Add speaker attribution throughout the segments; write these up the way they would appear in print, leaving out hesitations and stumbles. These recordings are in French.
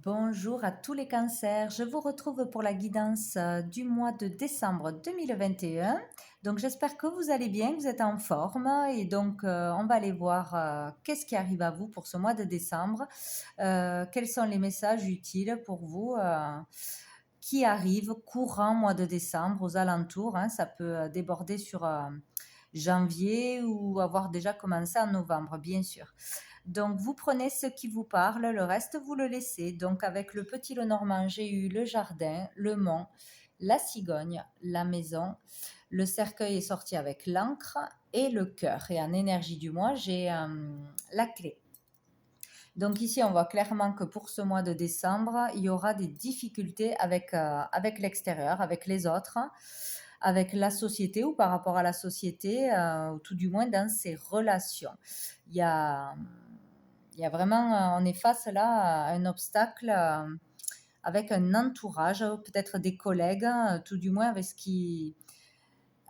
Speaker 1: Bonjour à tous les cancers, je vous retrouve pour la guidance du mois de décembre 2021. Donc j'espère que vous allez bien, que vous êtes en forme et donc on va aller voir qu'est-ce qui arrive à vous pour ce mois de décembre, quels sont les messages utiles pour vous qui arrivent courant mois de décembre aux alentours, hein. Ça peut déborder sur janvier ou avoir déjà commencé en novembre, bien sûr. Donc, vous prenez ce qui vous parle, le reste, vous le laissez. Donc, avec le petit Lenormand, j'ai eu le jardin, le mont, la cigogne, la maison. Le cercueil est sorti avec l'encre et le cœur. Et en énergie du mois, j'ai la clé. Donc ici, on voit clairement que pour ce mois de décembre, il y aura des difficultés avec l'extérieur, avec les autres, avec la société ou par rapport à la société, ou tout du moins dans ses relations. Il y a, il y a vraiment, on est face là à un obstacle avec un entourage, peut-être des collègues, tout du moins avec ce qui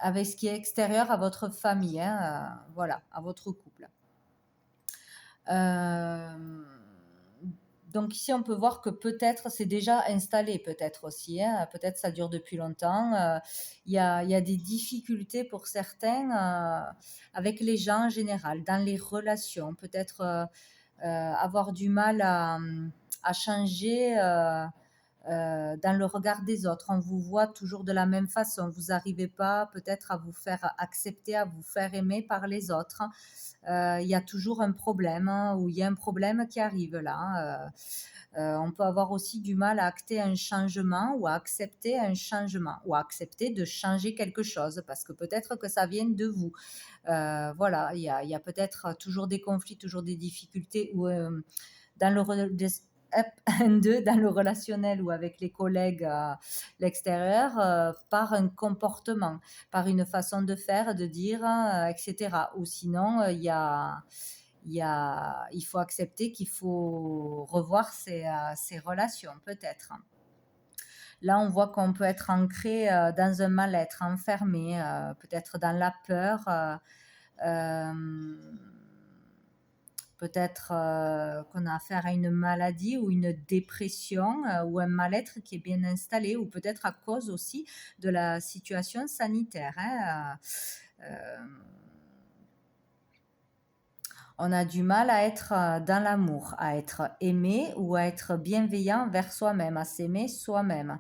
Speaker 1: est extérieur à votre famille, hein, voilà, à votre couple. Euh, donc ici, on peut voir que peut-être c'est déjà installé, peut-être aussi, hein, peut-être ça dure depuis longtemps. Il y a des difficultés pour certains avec les gens en général, dans les relations, peut-être avoir du mal à changer dans le regard des autres. On vous voit toujours de la même façon. Vous n'arrivez pas peut-être à vous faire accepter, à vous faire aimer par les autres. Il y a toujours un problème, hein, ou il y a un problème qui arrive là. On peut avoir aussi du mal à acter un changement ou à accepter un changement ou à accepter de changer quelque chose parce que peut-être que ça vient de vous. Voilà, il y a peut-être toujours des conflits, toujours des difficultés ou dans le dans le relationnel ou avec les collègues à l'extérieur par un comportement, par une façon de faire, de dire, etc. Ou sinon, il faut accepter qu'il faut revoir ses relations, peut-être. Là, on voit qu'on peut être ancré dans un mal-être, enfermé, peut-être dans la peur. Euh, Peut-être qu'on a affaire à une maladie ou une dépression ou un mal-être qui est bien installé, ou peut-être à cause aussi de la situation sanitaire, hein. On a du mal à être dans l'amour, à être aimé ou à être bienveillant vers soi-même, à s'aimer soi-même.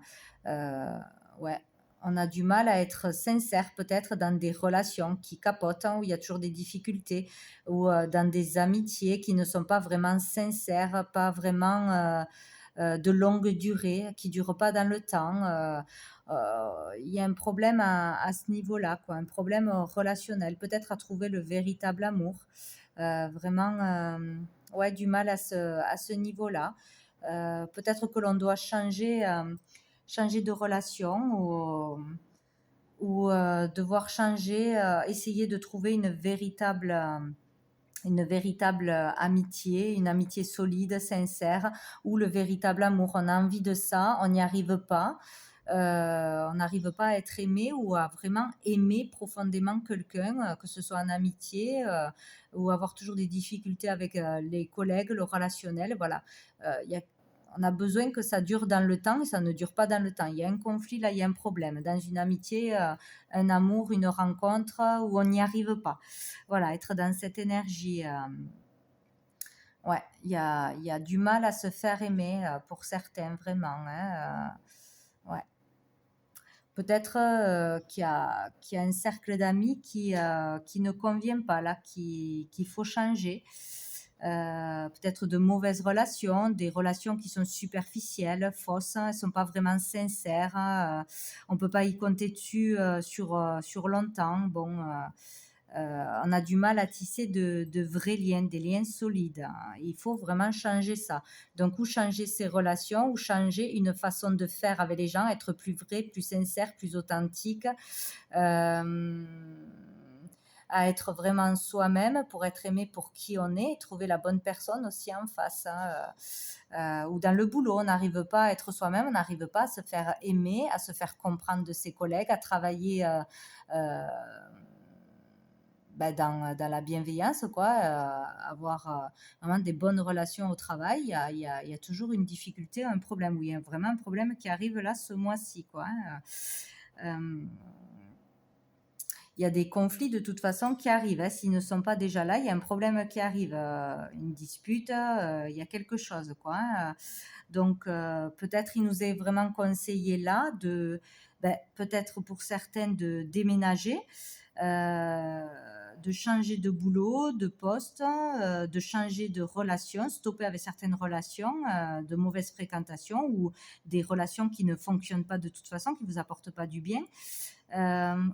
Speaker 1: Ouais. On a du mal à être sincère peut-être dans des relations qui capotent, hein, où il y a toujours des difficultés, ou dans des amitiés qui ne sont pas vraiment sincères, pas vraiment de longue durée, qui ne durent pas dans le temps. Il y a un problème à ce niveau-là, quoi, un problème relationnel, peut-être à trouver le véritable amour. Vraiment, ouais, du mal à ce niveau-là. Peut-être que l'on doit changer de relation ou devoir changer, essayer de trouver une véritable amitié, une amitié solide, sincère, ou le véritable amour. On a envie de ça, on n'y arrive pas. On n'arrive pas à être aimé ou à vraiment aimer profondément quelqu'un, que ce soit en amitié ou avoir toujours des difficultés avec les collègues, le relationnel. Voilà. On a besoin que ça dure dans le temps et ça ne dure pas dans le temps. Il y a un conflit, là, il y a un problème. Dans une amitié, un amour, une rencontre où on n'y arrive pas. Voilà, être dans cette énergie. Ouais, il y a du mal à se faire aimer pour certains, vraiment, hein. Ouais. Peut-être qu'il y a un cercle d'amis qui ne convient pas, là, qu'il faut changer. Peut-être de mauvaises relations, des relations qui sont superficielles, fausses, elles ne sont pas vraiment sincères. On ne peut pas y compter dessus sur longtemps. Bon, on a du mal à tisser de vrais liens, des liens solides, hein. Il faut vraiment changer ça. Donc, ou changer ses relations, ou changer une façon de faire avec les gens, être plus vrai, plus sincère, plus authentique, euh, à être vraiment soi-même pour être aimé pour qui on est et trouver la bonne personne aussi en face, hein. Ou dans le boulot, on n'arrive pas à être soi-même, on n'arrive pas à se faire aimer, à se faire comprendre de ses collègues, à travailler dans la bienveillance, quoi, avoir vraiment des bonnes relations au travail, il y a toujours une difficulté, un problème, oui, il y a vraiment un problème qui arrive là ce mois-ci, quoi, hein. Euh, il y a des conflits de toute façon qui arrivent, hein. S'ils ne sont pas déjà là, il y a un problème qui arrive, une dispute, il y a quelque chose, quoi, hein. Donc, peut-être il nous est vraiment conseillé là peut-être pour certains de déménager, de changer de boulot, de poste, de changer de relation, stopper avec certaines relations, de mauvaise fréquentation ou des relations qui ne fonctionnent pas de toute façon, qui ne vous apportent pas du bien,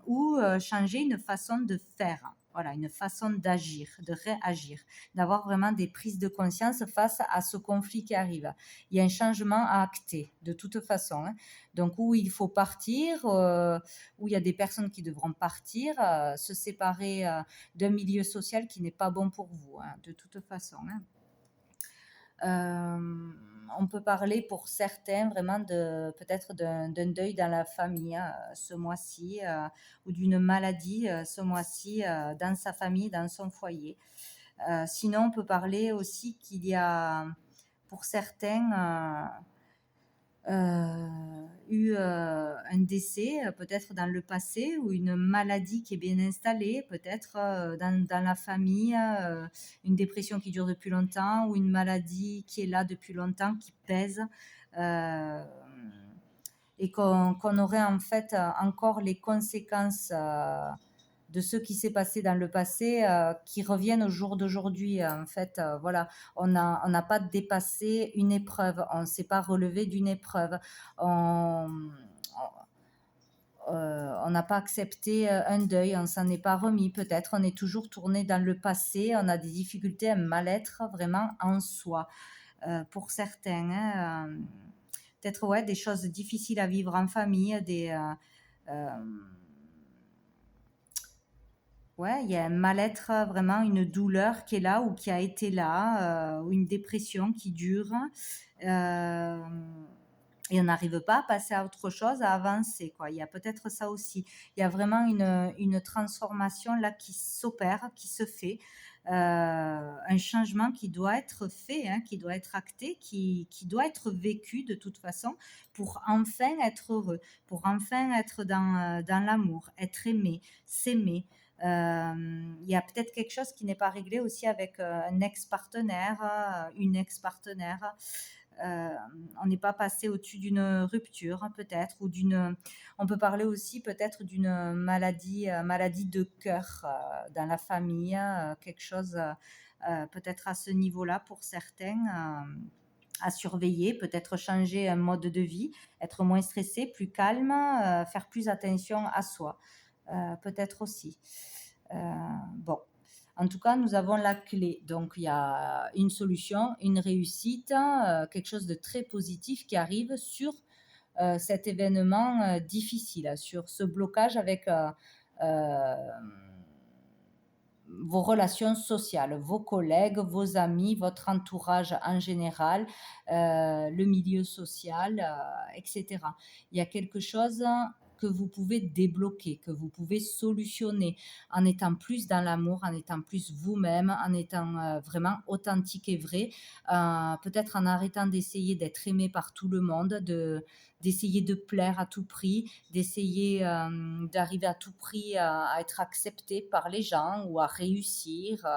Speaker 1: ou changer une façon de faire. Voilà, une façon d'agir, de réagir, d'avoir vraiment des prises de conscience face à ce conflit qui arrive. Il y a un changement à acter, de toute façon, hein. Donc, où il faut partir, où il y a des personnes qui devront partir, se séparer d'un milieu social qui n'est pas bon pour vous, hein, de toute façon, hein. On peut parler pour certains vraiment peut-être d'un deuil dans la famille, hein, ce mois-ci, ou d'une maladie ce mois-ci dans sa famille, dans son foyer. Sinon, on peut parler aussi qu'il y a pour certains eu un décès peut-être dans le passé ou une maladie qui est bien installée, peut-être dans la famille, une dépression qui dure depuis longtemps ou une maladie qui est là depuis longtemps, qui pèse. euh, et qu'on aurait en fait encore les conséquences de ce qui s'est passé dans le passé qui reviennent au jour d'aujourd'hui. En fait, voilà, on n'a pas dépassé une épreuve, on ne s'est pas relevé d'une épreuve, on n'a pas accepté un deuil, on s'en est pas remis peut-être, on est toujours tourné dans le passé, on a des difficultés, un mal-être vraiment en soi. Pour certains, hein, peut-être ouais, des choses difficiles à vivre en famille, ouais, il y a un mal-être, vraiment une douleur qui est là ou qui a été là, ou une dépression qui dure, euh, et on n'arrive pas à passer à autre chose, à avancer, quoi. Il y a peut-être ça aussi. Il y a vraiment une transformation là qui s'opère, qui se fait, un changement qui doit être fait, hein, qui doit être acté, qui doit être vécu de toute façon pour enfin être heureux, pour enfin être dans l'amour, être aimé, s'aimer. Il y a peut-être quelque chose qui n'est pas réglé aussi avec un ex-partenaire, une ex-partenaire. Euh, on n'est pas passé au-dessus d'une rupture, peut-être, ou d'une. On peut parler aussi peut-être d'une maladie de cœur dans la famille, quelque chose peut-être à ce niveau-là pour certains. À surveiller, peut-être changer un mode de vie, être moins stressé, plus calme, faire plus attention à soi, peut-être aussi. Bon, en tout cas, nous avons la clé. Donc, il y a une solution, une réussite, quelque chose de très positif qui arrive sur cet événement difficile, sur ce blocage avec euh, vos relations sociales, vos collègues, vos amis, votre entourage en général, le milieu social, etc. Il y a quelque chose que vous pouvez débloquer, que vous pouvez solutionner en étant plus dans l'amour, en étant plus vous-même, en étant vraiment authentique et vrai, peut-être en arrêtant d'essayer d'être aimé par tout le monde, d'essayer de plaire à tout prix, d'essayer d'arriver à tout prix à être accepté par les gens ou à réussir.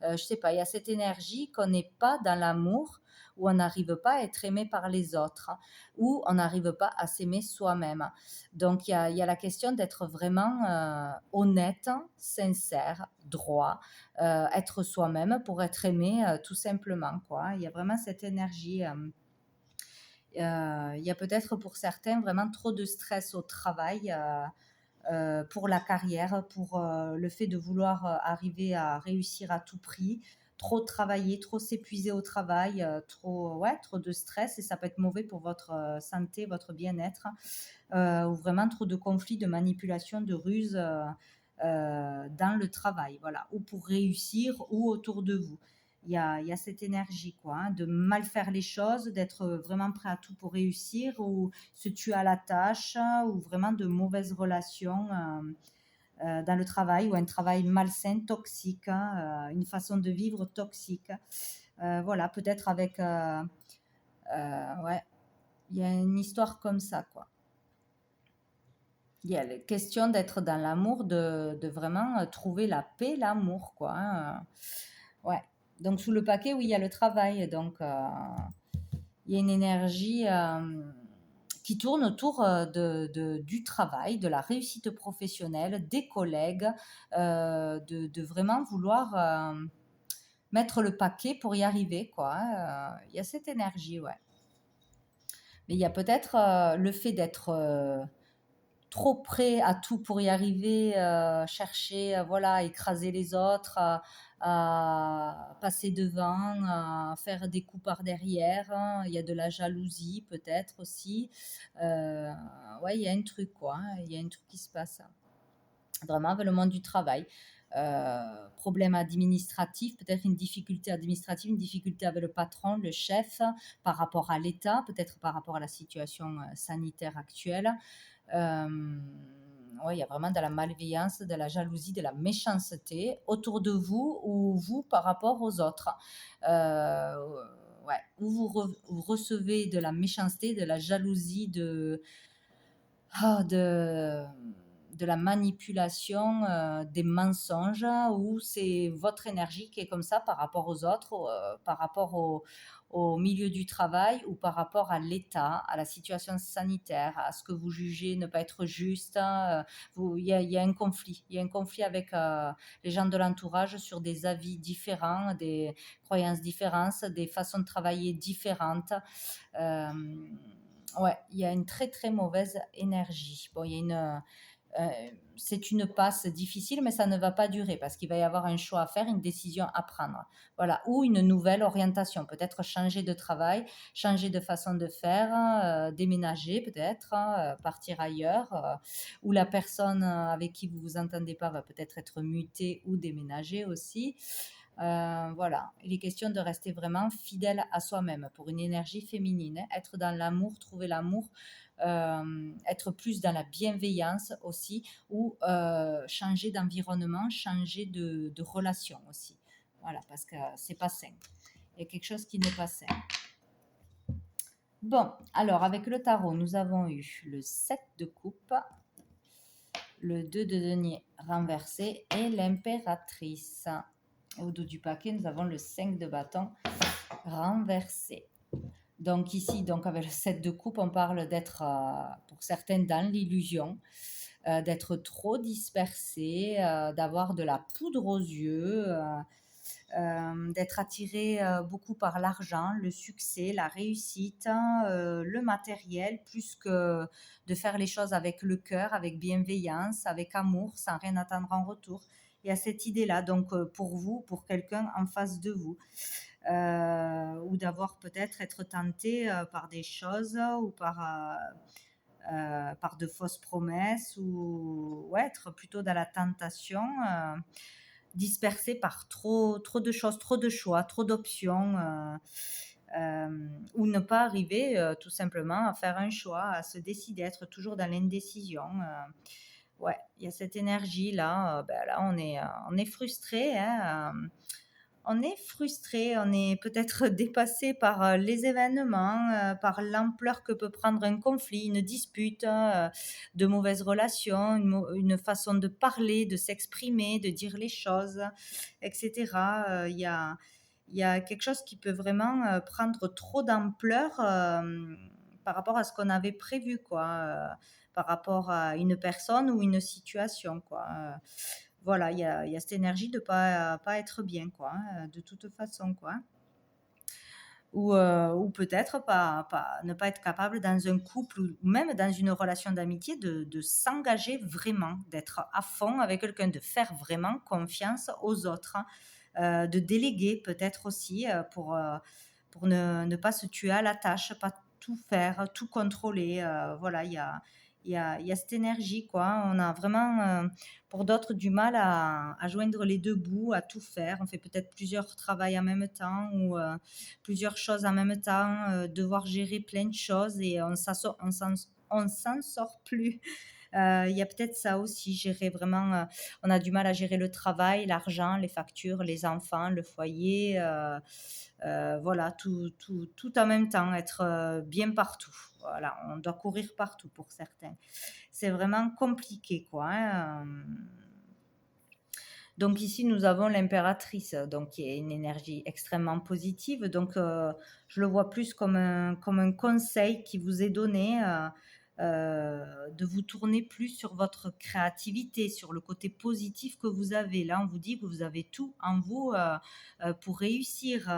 Speaker 1: Je sais pas, il y a cette énergie qu'on n'est pas dans l'amour, où on n'arrive pas à être aimé par les autres, où on n'arrive pas à s'aimer soi-même. Donc il y a la question d'être vraiment honnête, sincère, droit, être soi-même pour être aimé tout simplement, quoi. Il y a vraiment cette énergie. Il y a peut-être pour certains vraiment trop de stress au travail, pour la carrière, pour le fait de vouloir arriver à réussir à tout prix, trop travailler, trop s'épuiser au travail, trop de stress et ça peut être mauvais pour votre santé, votre bien-être, ou vraiment trop de conflits, de manipulation, de ruses dans le travail, voilà, ou pour réussir ou autour de vous. Il y a cette énergie, quoi, hein, de mal faire les choses, d'être vraiment prêt à tout pour réussir ou se tuer à la tâche, ou vraiment de mauvaises relations dans le travail ou un travail malsain, toxique, hein, une façon de vivre toxique. Voilà, peut-être avec, ouais, il y a une histoire comme ça, quoi. Il y a la question d'être dans l'amour, de vraiment trouver la paix, l'amour, quoi, hein. Ouais. Donc, sous le paquet, oui, il y a le travail. Donc, il y a une énergie qui tourne autour du travail, de la réussite professionnelle, des collègues, de vraiment vouloir mettre le paquet pour y arriver, quoi, hein. Il y a cette énergie, ouais. Mais il y a peut-être le fait d'être trop prêt à tout pour y arriver, chercher, voilà, à écraser les autres, à passer devant, à faire des coups par derrière, hein. Il y a de la jalousie peut-être aussi. Euh, ouais, il y a un truc, quoi, hein. Il y a un truc qui se passe, hein. Vraiment avec le monde du travail. Problème administratif, peut-être une difficulté administrative, une difficulté avec le patron, le chef, par rapport à l'État, peut-être par rapport à la situation sanitaire actuelle. Ouais, il y a vraiment de la malveillance, de la jalousie, de la méchanceté autour de vous ou vous par rapport aux autres. Euh, ouais, ou vous recevez de la méchanceté, de la jalousie, de la manipulation, des mensonges, ou c'est votre énergie qui est comme ça par rapport aux autres, par rapport au milieu du travail ou par rapport à l'État, à la situation sanitaire, à ce que vous jugez ne pas être juste, hein. Il y a un conflit. Il y a un conflit avec les gens de l'entourage sur des avis différents, des croyances différentes, des façons de travailler différentes. Euh, ouais, il y a une très très mauvaise énergie. Bon, il y a c'est une passe difficile, mais ça ne va pas durer parce qu'il va y avoir un choix à faire, une décision à prendre. Voilà, ou une nouvelle orientation, peut-être changer de travail, changer de façon de faire, déménager peut-être, hein, partir ailleurs, ou la personne avec qui vous vous entendez pas va peut-être être mutée ou déménager aussi. Voilà, il est question de rester vraiment fidèle à soi-même pour une énergie féminine, hein. Être dans l'amour, trouver l'amour, être plus dans la bienveillance aussi, ou changer d'environnement, changer de relation aussi. Voilà, parce que c'est pas sain. Il y a quelque chose qui n'est pas sain. Bon, alors avec le tarot, nous avons eu le 7 de coupe, le 2 de denier renversé et l'impératrice. Au dos du paquet, nous avons le 5 de bâton renversé. Donc ici, donc avec le 7 de coupe, on parle d'être, pour certains, dans l'illusion, d'être trop dispersé, d'avoir de la poudre aux yeux, d'être attiré beaucoup par l'argent, le succès, la réussite, hein, le matériel, plus que de faire les choses avec le cœur, avec bienveillance, avec amour, sans rien attendre en retour. Il y a cette idée-là, donc pour vous, pour quelqu'un en face de vous, ou d'avoir peut-être être tenté par des choses ou par de fausses promesses, ou ouais, être plutôt dans la tentation, dispersé par trop de choses, trop de choix, trop d'options, ou ne pas arriver tout simplement à faire un choix, à se décider, être toujours dans l'indécision. Ouais, il y a cette énergie-là. Ben là, on est frustré, hein, on est frustré, on est peut-être dépassé par les événements, par l'ampleur que peut prendre un conflit, une dispute, de mauvaises relations, une façon de parler, de s'exprimer, de dire les choses, etc. Il y a quelque chose qui peut vraiment prendre trop d'ampleur par rapport à ce qu'on avait prévu, quoi, par rapport à une personne ou une situation, quoi. Voilà, il y a cette énergie de pas être bien, quoi, hein, de toute façon, quoi. Ou peut-être ne pas être capable dans un couple ou même dans une relation d'amitié de s'engager vraiment, d'être à fond avec quelqu'un, de faire vraiment confiance aux autres, hein, de déléguer peut-être aussi pour ne pas se tuer à la tâche, pas tout faire, tout contrôler. Voilà, il y a cette énergie, quoi. On a vraiment, pour d'autres, du mal à joindre les deux bouts, à tout faire. On fait peut-être plusieurs travails en même temps ou plusieurs choses en même temps, devoir gérer plein de choses et on s'en sort plus. Il y a peut-être ça aussi, gérer vraiment, on a du mal à gérer le travail, l'argent, les factures, les enfants, le foyer, voilà, tout en même temps, être, bien partout. Voilà, on doit courir partout pour certains. C'est vraiment compliqué, quoi, hein, donc ici, nous avons l'impératrice, donc qui est une énergie extrêmement positive. Donc, je le vois plus comme un conseil qui vous est donné, de vous tourner plus sur votre créativité, sur le côté positif que vous avez. Là, on vous dit que vous avez tout en vous, pour réussir,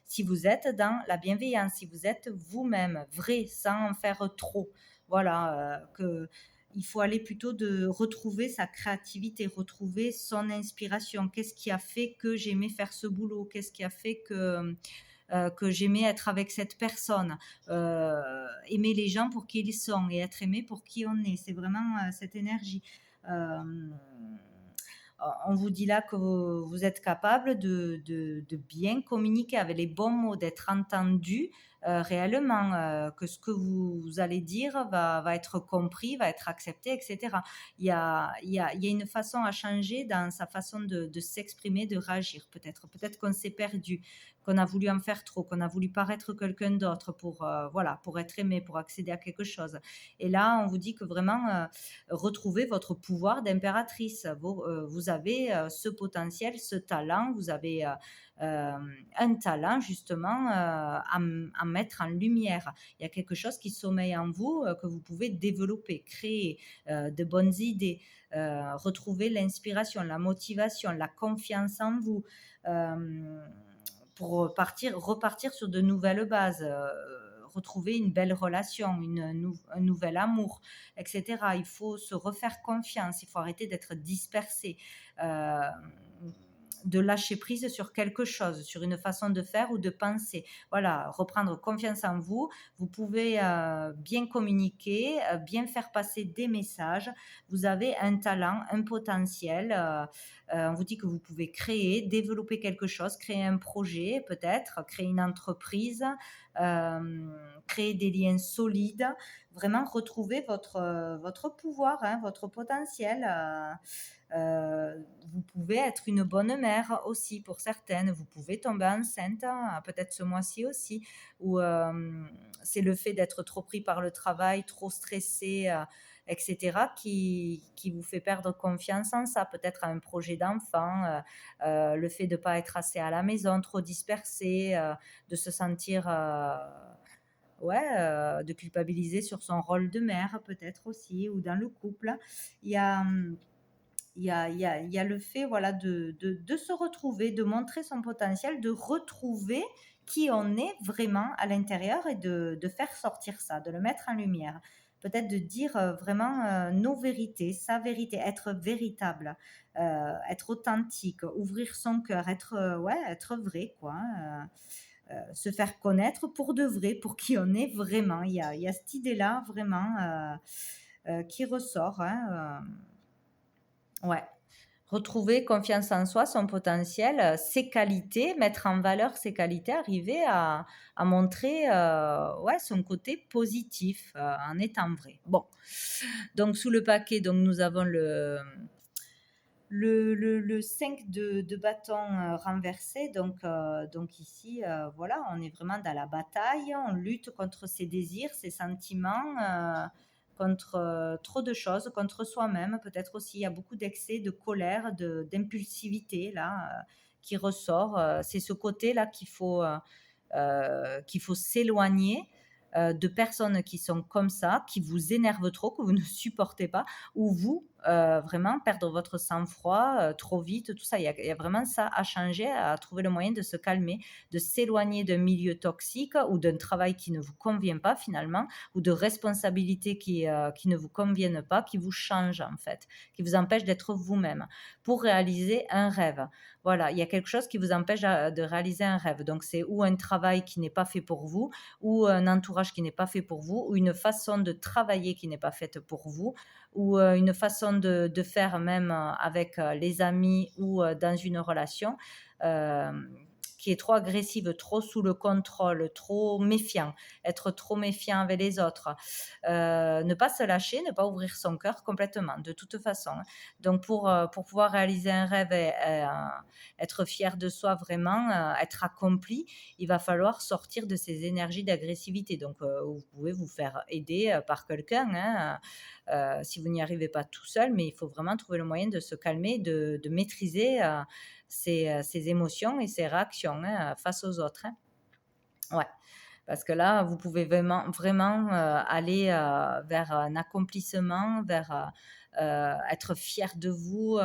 Speaker 1: si vous êtes dans la bienveillance, si vous êtes vous-même, vrai, sans en faire trop. Voilà, que il faut aller plutôt de retrouver sa créativité, retrouver son inspiration. Qu'est-ce qui a fait que j'aimais faire ce boulot? Qu'est-ce qui a fait que j'aimais être avec cette personne? Aimer les gens pour qui ils sont et être aimé pour qui on est. C'est vraiment cette énergie. Euh, on vous dit là que vous êtes capable de bien communiquer avec les bons mots, d'être entendu réellement, que ce que vous allez dire va être compris, va être accepté, etc. Il y a une façon à changer dans sa façon de s'exprimer, de réagir peut-être. Peut-être qu'on s'est perdu, qu'on a voulu en faire trop, qu'on a voulu paraître quelqu'un d'autre pour, voilà, pour être aimé, pour accéder à quelque chose. Et là, on vous dit que vraiment, retrouvez votre pouvoir d'impératrice. Vous avez ce potentiel, ce talent, vous avez un talent justement à mettre en lumière. Il y a quelque chose qui sommeille en vous que vous pouvez développer, créer de bonnes idées, retrouver l'inspiration, la motivation, la confiance en vous. euh, pour repartir sur de nouvelles bases, retrouver une belle relation, un nouvel amour, etc. Il faut se refaire confiance, il faut arrêter d'être dispersé, euh, de lâcher prise sur quelque chose, sur une façon de faire ou de penser. Voilà, reprendre confiance en vous. Vous pouvez bien communiquer, bien faire passer des messages. Vous avez un talent, un potentiel. On vous dit que vous pouvez créer, développer quelque chose, créer un projet peut-être, créer une entreprise, créer des liens solides, vraiment retrouver votre pouvoir, hein, votre potentiel. Vous pouvez être une bonne mère aussi pour certaines. Vous pouvez tomber enceinte, hein, peut-être ce mois-ci aussi, ou c'est le fait d'être trop pris par le travail, trop stressé, etc., qui vous fait perdre confiance en ça. Peut-être un projet d'enfant, le fait de ne pas être assez à la maison, trop dispersé, de se sentir... ouais, de culpabiliser sur son rôle de mère peut-être aussi, ou dans le couple. Il y a, il y a le fait, voilà, de se retrouver, de montrer son potentiel, de retrouver qui on est vraiment à l'intérieur et de faire sortir ça, de le mettre en lumière. Peut-être de dire vraiment nos vérités, sa vérité, être véritable, être authentique, ouvrir son cœur, être, ouais, être vrai, quoi, hein, se faire connaître pour de vrai, pour qui on est vraiment. Il y a cette idée-là vraiment qui ressort, hein, ouais. Retrouver confiance en soi, son potentiel, ses qualités, mettre en valeur ses qualités, arriver à montrer ouais, son côté positif en étant vrai. Bon, donc sous le paquet, donc, nous avons le 5 de bâton renversé. Donc ici, voilà, on est vraiment dans la bataille, on lutte contre ses désirs, ses sentiments, contre trop de choses, contre soi-même. Peut-être aussi, il y a beaucoup d'excès, de colère, d'impulsivité là, qui ressort. C'est ce côté-là qu'il faut s'éloigner de personnes qui sont comme ça, qui vous énervent trop, que vous ne supportez pas, ou vous, vraiment perdre votre sang-froid trop vite, tout ça. Il y a vraiment ça à changer, à trouver le moyen de se calmer, de s'éloigner d'un milieu toxique ou d'un travail qui ne vous convient pas finalement, ou de responsabilités qui ne vous conviennent pas, qui vous changent en fait, qui vous empêchent d'être vous-même, pour réaliser un rêve. Voilà, il y a quelque chose qui vous empêche de réaliser un rêve. Donc c'est ou un travail qui n'est pas fait pour vous, ou un entourage qui n'est pas fait pour vous, ou une façon de travailler qui n'est pas faite pour vous, ou une façon de faire même avec les amis ou dans une relation. Euh, qui est trop agressive, trop sous le contrôle, trop méfiant, être trop méfiant avec les autres, ne pas se lâcher, ne pas ouvrir son cœur complètement, de toute façon. Donc pour pouvoir réaliser un rêve et être fier de soi vraiment, être accompli, il va falloir sortir de ces énergies d'agressivité. Donc vous pouvez vous faire aider par quelqu'un, hein, si vous n'y arrivez pas tout seul, mais il faut vraiment trouver le moyen de se calmer, de maîtriser ses émotions et ses réactions, hein, face aux autres, hein. Ouais, parce que là, vous pouvez vraiment aller vers un accomplissement, vers être fier de vous,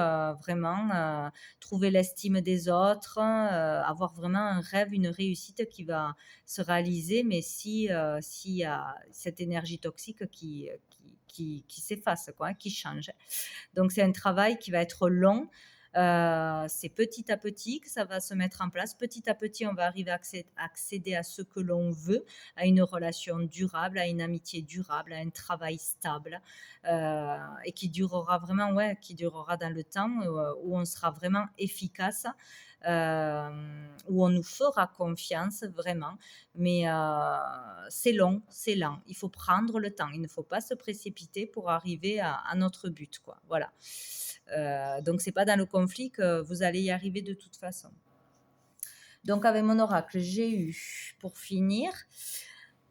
Speaker 1: vraiment trouver l'estime des autres, avoir vraiment un rêve, une réussite qui va se réaliser, mais si s'il y a cette énergie toxique qui s'efface, quoi, hein, qui change. Donc c'est un travail qui va être long. C'est petit à petit que ça va se mettre en place. Petit à petit, on va arriver à accéder à ce que l'on veut, à une relation durable, à une amitié durable, à un travail stable, et qui durera vraiment, ouais, qui durera dans le temps, où on sera vraiment efficace, où on nous fera confiance vraiment. Mais c'est long, c'est lent. Il faut prendre le temps. Il ne faut pas se précipiter pour arriver à notre but, quoi. Voilà. Donc c'est pas dans le conflit que vous allez y arriver de toute façon. Donc avec mon oracle, j'ai eu, pour finir,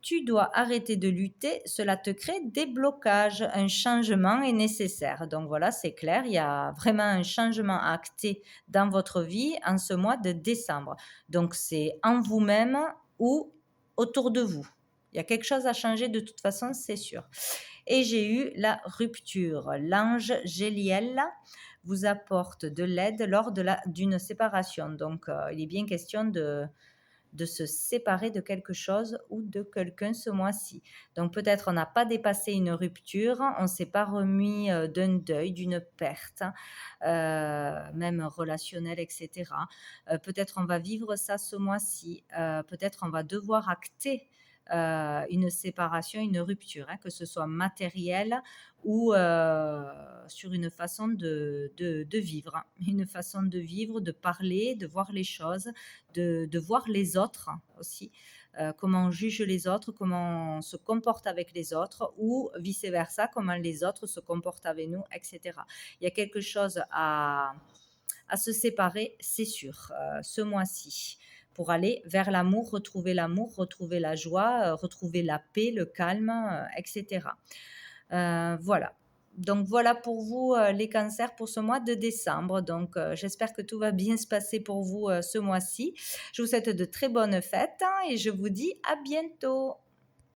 Speaker 1: tu dois arrêter de lutter, cela te crée des blocages, un changement est nécessaire. Donc voilà, c'est clair, il y a vraiment un changement acté dans votre vie en ce mois de décembre. Donc c'est en vous-même ou autour de vous. Il y a quelque chose à changer de toute façon, c'est sûr. Et j'ai eu la rupture. L'ange Géliel vous apporte de l'aide lors d'une séparation. Donc, il est bien question de se séparer de quelque chose ou de quelqu'un ce mois-ci. Donc, peut-être on n'a pas dépassé une rupture, on ne s'est pas remis d'un deuil, d'une perte, même relationnelle, etc. Peut-être on va vivre ça ce mois-ci. Peut-être on va devoir acter une séparation, une rupture, hein, que ce soit matériel ou sur une façon de vivre, hein. Une façon de vivre, de parler, de voir les choses, de voir les autres aussi, comment on juge les autres, comment on se comporte avec les autres ou vice-versa, comment les autres se comportent avec nous, etc. Il y a quelque chose à se séparer, c'est sûr, ce mois-ci, pour aller vers l'amour, retrouver la joie, retrouver la paix, le calme, etc. Voilà. Donc voilà pour vous les cancers pour ce mois de décembre. Donc j'espère que tout va bien se passer pour vous ce mois-ci. Je vous souhaite de très bonnes fêtes, hein, et je vous dis à bientôt.